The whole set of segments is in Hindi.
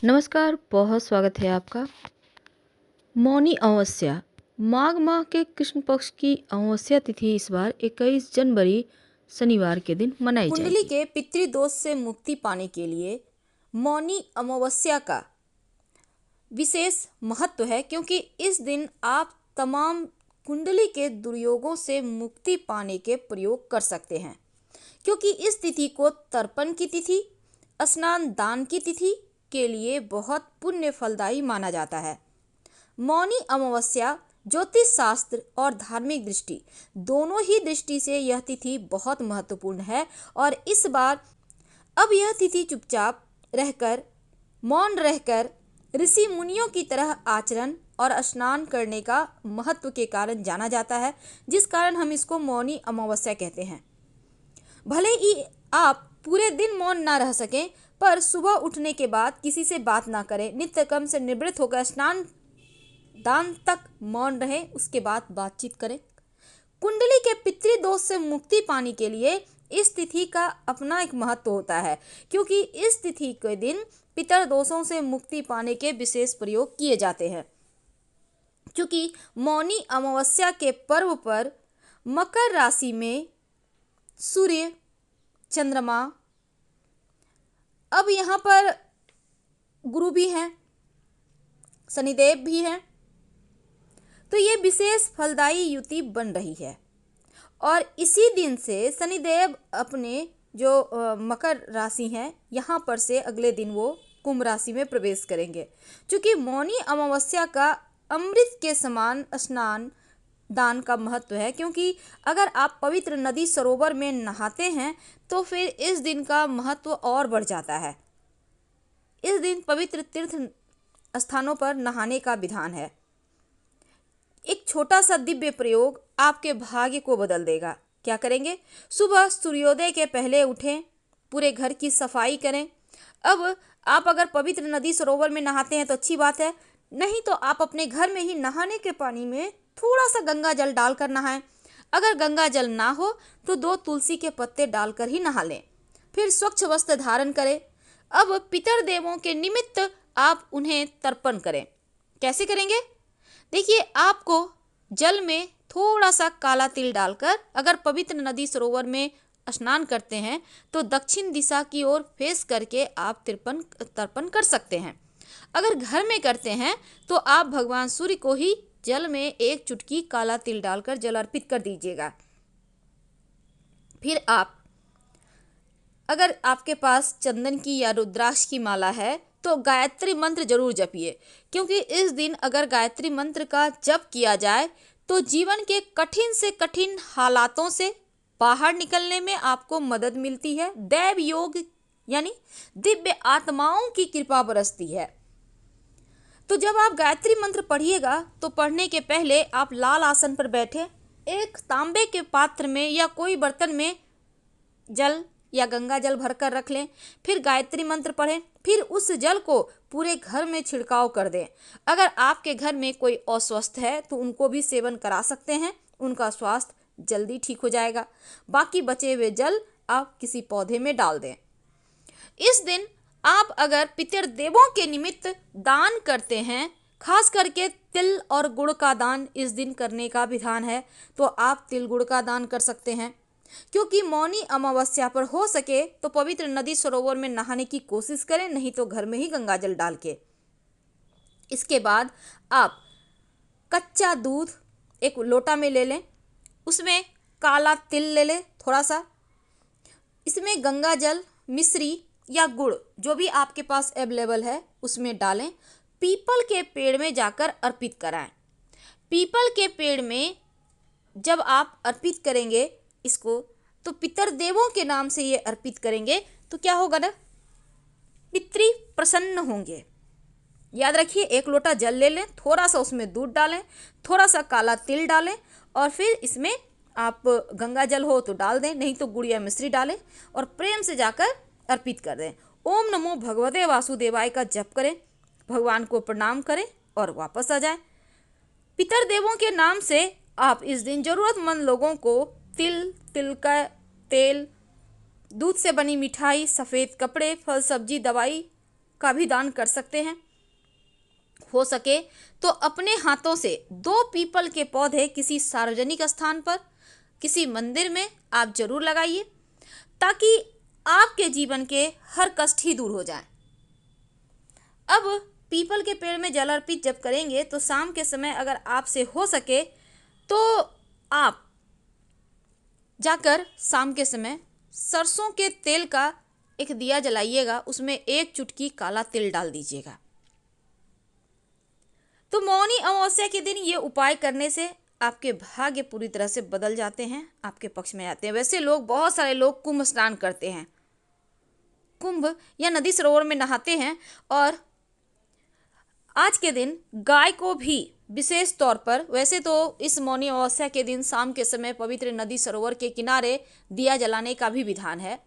नमस्कार, बहुत स्वागत है आपका। मौनी अमावस्या माघ माह के कृष्ण पक्ष की अमावस्या तिथि इस बार 21 जनवरी शनिवार के दिन मनाई कुंडली जाएगी। के पितृदोष से मुक्ति पाने के लिए मौनी अमावस्या का विशेष महत्व है, क्योंकि इस दिन आप तमाम कुंडली के दुर्योगों से मुक्ति पाने के प्रयोग कर सकते हैं। क्योंकि इस तिथि को तर्पण की तिथि, स्नान दान की तिथि के लिए बहुत पुण्य फलदायी माना जाता है। मौनी अमावस्या ज्योतिष शास्त्र और धार्मिक दृष्टि दोनों ही दृष्टि से यह तिथि बहुत महत्वपूर्ण है। और इस बार अब यह तिथि चुपचाप रहकर, मौन रहकर ऋषि मुनियों की तरह आचरण और स्नान करने का महत्व के कारण जाना जाता है, जिस कारण हम इसको मौनी अमावस्या कहते हैं। भले ही आप पूरे दिन मौन ना रह सकें, पर सुबह उठने के बाद किसी से बात ना करें, नित्य कर्म से निवृत्त होकर स्नान दान तक मौन रहे, उसके बाद बातचीत करें। कुंडली के पितृदोष से मुक्ति पाने के लिए इस तिथि का अपना एक महत्व होता है, क्योंकि इस तिथि के दिन पितर दोषों से मुक्ति पाने के विशेष प्रयोग किए जाते हैं। क्योंकि मौनी अमावस्या के पर्व पर मकर राशि में सूर्य, चंद्रमा, अब यहाँ पर गुरु भी हैं, शनिदेव भी हैं, तो ये विशेष फलदायी युति बन रही है। और इसी दिन से शनिदेव अपने जो मकर राशि है यहाँ पर से अगले दिन वो कुंभ राशि में प्रवेश करेंगे। क्योंकि मौनी अमावस्या का अमृत के समान स्नान दान का महत्व है, क्योंकि अगर आप पवित्र नदी सरोवर में नहाते हैं तो फिर इस दिन का महत्व और बढ़ जाता है। इस दिन पवित्र तीर्थ स्थानों पर नहाने का विधान है। एक छोटा सा दिव्य प्रयोग आपके भाग्य को बदल देगा। क्या करेंगे? सुबह सूर्योदय के पहले उठें, पूरे घर की सफाई करें। अब आप अगर पवित्र नदी सरोवर में नहाते हैं तो अच्छी बात है, नहीं तो आप अपने घर में ही नहाने के पानी में थोड़ा सा गंगा जल डालकर नहाएं। अगर गंगा जल ना हो तो 2 तुलसी के पत्ते डालकर ही नहा लें। फिर स्वच्छ वस्त्र धारण करें। अब पितर देवों के निमित्त आप उन्हें तर्पण करें। कैसे करेंगे? देखिए, आपको जल में थोड़ा सा काला तिल डालकर, अगर पवित्र नदी सरोवर में स्नान करते हैं तो दक्षिण दिशा की ओर फेस करके आप तर्पण कर सकते हैं। अगर घर में करते हैं तो आप भगवान सूर्य को ही जल में 1 चुटकी काला तिल डालकर जल अर्पित कर दीजिएगा। फिर आप, अगर आपके पास चंदन की या रुद्राक्ष की माला है तो गायत्री मंत्र जरूर जपिए, क्योंकि इस दिन अगर गायत्री मंत्र का जप किया जाए तो जीवन के कठिन से कठिन हालातों से बाहर निकलने में आपको मदद मिलती है। दैव योग यानी दिव्य आत्माओं की कृपा बरसती है। तो जब आप गायत्री मंत्र पढ़िएगा तो पढ़ने के पहले आप लाल आसन पर बैठे एक तांबे के पात्र में या कोई बर्तन में जल या गंगा जल भरकर रख लें। फिर गायत्री मंत्र पढ़ें, फिर उस जल को पूरे घर में छिड़काव कर दें। अगर आपके घर में कोई अस्वस्थ है तो उनको भी सेवन करा सकते हैं, उनका स्वास्थ्य जल्दी ठीक हो जाएगा। बाकी बचे हुए जल आप किसी पौधे में डाल दें। इस दिन आप अगर पितर देवों के निमित्त दान करते हैं, खास करके तिल और गुड़ का दान इस दिन करने का विधान है, तो आप तिल गुड़ का दान कर सकते हैं। क्योंकि मौनी अमावस्या पर हो सके तो पवित्र नदी सरोवर में नहाने की कोशिश करें, नहीं तो घर में ही गंगा जल डाल के। इसके बाद आप कच्चा दूध एक लोटा में ले लें, उसमें काला तिल ले लें थोड़ा सा, इसमें गंगा जल, मिश्री या गुड़ जो भी आपके पास अवेलेबल है उसमें डालें। पीपल के पेड़ में जाकर अर्पित कराएं। पीपल के पेड़ में जब आप अर्पित करेंगे इसको, तो पितर देवों के नाम से ये अर्पित करेंगे तो क्या होगा ना, पितृ प्रसन्न होंगे। याद रखिए, 1 लोटा जल ले लें, थोड़ा सा उसमें दूध डालें, थोड़ा सा काला तिल डालें और फिर इसमें आप गंगा जल हो तो डाल दें, नहीं तो गुड़ या मिश्री डालें और प्रेम से जाकर अर्पित कर दें। ओम नमो भगवते वासुदेवाय का जप करें, भगवान को प्रणाम करें और वापस आ जाएं। पितर देवों के नाम से आप इस दिन जरूरतमंद लोगों को तिल का तेल, दूध से बनी मिठाई, सफ़ेद कपड़े, फल सब्जी, दवाई का भी दान कर सकते हैं। हो सके तो अपने हाथों से 2 पीपल के पौधे किसी सार्वजनिक स्थान पर, किसी मंदिर में आप जरूर लगाइए, ताकि आपके जीवन के हर कष्ट ही दूर हो जाएं। अब पीपल के पेड़ में जल अर्पित जब करेंगे तो शाम के समय अगर आपसे हो सके तो आप जाकर शाम के समय सरसों के तेल का एक दिया जलाइएगा, उसमें 1 चुटकी काला तिल डाल दीजिएगा। तो मौनी अमावस्या के दिन ये उपाय करने से आपके भाग्य पूरी तरह से बदल जाते हैं, आपके पक्ष में आते हैं। वैसे बहुत सारे लोग कुंभ स्नान करते हैं, कुंभ या नदी सरोवर में नहाते हैं, और आज के दिन गाय को भी विशेष तौर पर, वैसे तो इस मौनी अमावस्या के दिन शाम के समय पवित्र नदी सरोवर के किनारे दिया जलाने का भी विधान है,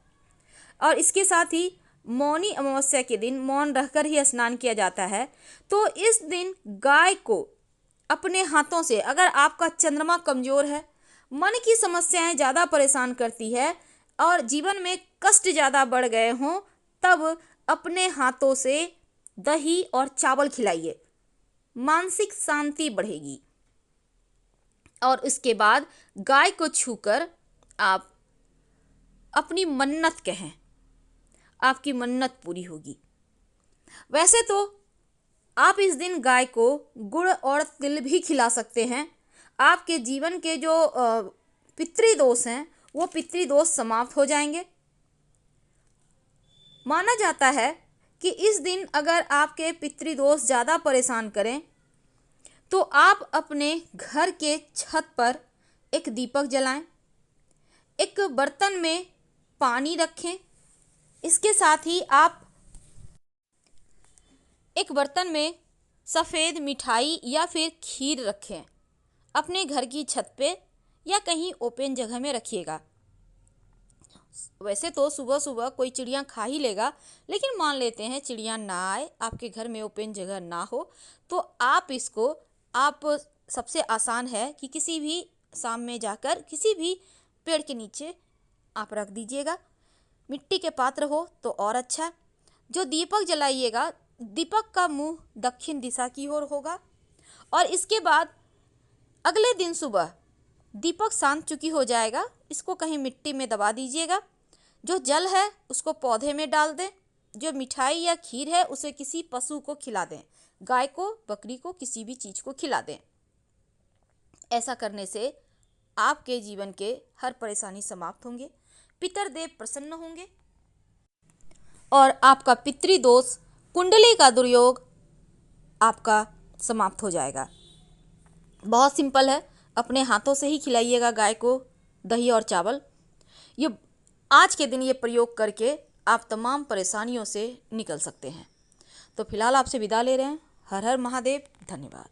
और इसके साथ ही मौनी अमावस्या के दिन मौन रहकर ही स्नान किया जाता है। तो इस दिन गाय को अपने हाथों से, अगर आपका चंद्रमा कमजोर है, मन की समस्याएं ज़्यादा परेशान करती है और जीवन में कष्ट ज़्यादा बढ़ गए हों, तब अपने हाथों से दही और चावल खिलाइए, मानसिक शांति बढ़ेगी। और इसके बाद गाय को छूकर आप अपनी मन्नत कहें, आपकी मन्नत पूरी होगी। वैसे तो आप इस दिन गाय को गुड़ और तिल भी खिला सकते हैं। आपके जीवन के जो पितृदोष हैं वो पितृदोष समाप्त हो जाएंगे। माना जाता है कि इस दिन अगर आपके पितृदोष ज़्यादा परेशान करें तो आप अपने घर के छत पर एक दीपक जलाएं, एक बर्तन में पानी रखें, इसके साथ ही आप एक बर्तन में सफ़ेद मिठाई या फिर खीर रखें, अपने घर की छत पे या कहीं ओपन जगह में रखिएगा। वैसे तो सुबह सुबह कोई चिड़िया खा ही लेगा, लेकिन मान लेते हैं चिड़िया ना आए, आपके घर में ओपन जगह ना हो, तो आप सबसे आसान है कि किसी भी शाम में जाकर किसी भी पेड़ के नीचे आप रख दीजिएगा। मिट्टी के पात्र हो तो और अच्छा। जो दीपक जलाइएगा, दीपक का मुंह दक्षिण दिशा की ओर होगा, और इसके बाद अगले दिन सुबह दीपक शांत चुकी हो जाएगा, इसको कहीं मिट्टी में दबा दीजिएगा। जो जल है उसको पौधे में डाल दें, जो मिठाई या खीर है उसे किसी पशु को खिला दें, गाय को, बकरी को, किसी भी चीज़ को खिला दें। ऐसा करने से आपके जीवन के हर परेशानी समाप्त होंगे, पितरदेव प्रसन्न होंगे और आपका पितृदोष, कुंडली का दुर्योग आपका समाप्त हो जाएगा। बहुत सिंपल है, अपने हाथों से ही खिलाइएगा गाय को दही और चावल। ये आज के दिन ये प्रयोग करके आप तमाम परेशानियों से निकल सकते हैं। तो फिलहाल आपसे विदा ले रहे हैं। हर हर महादेव। धन्यवाद।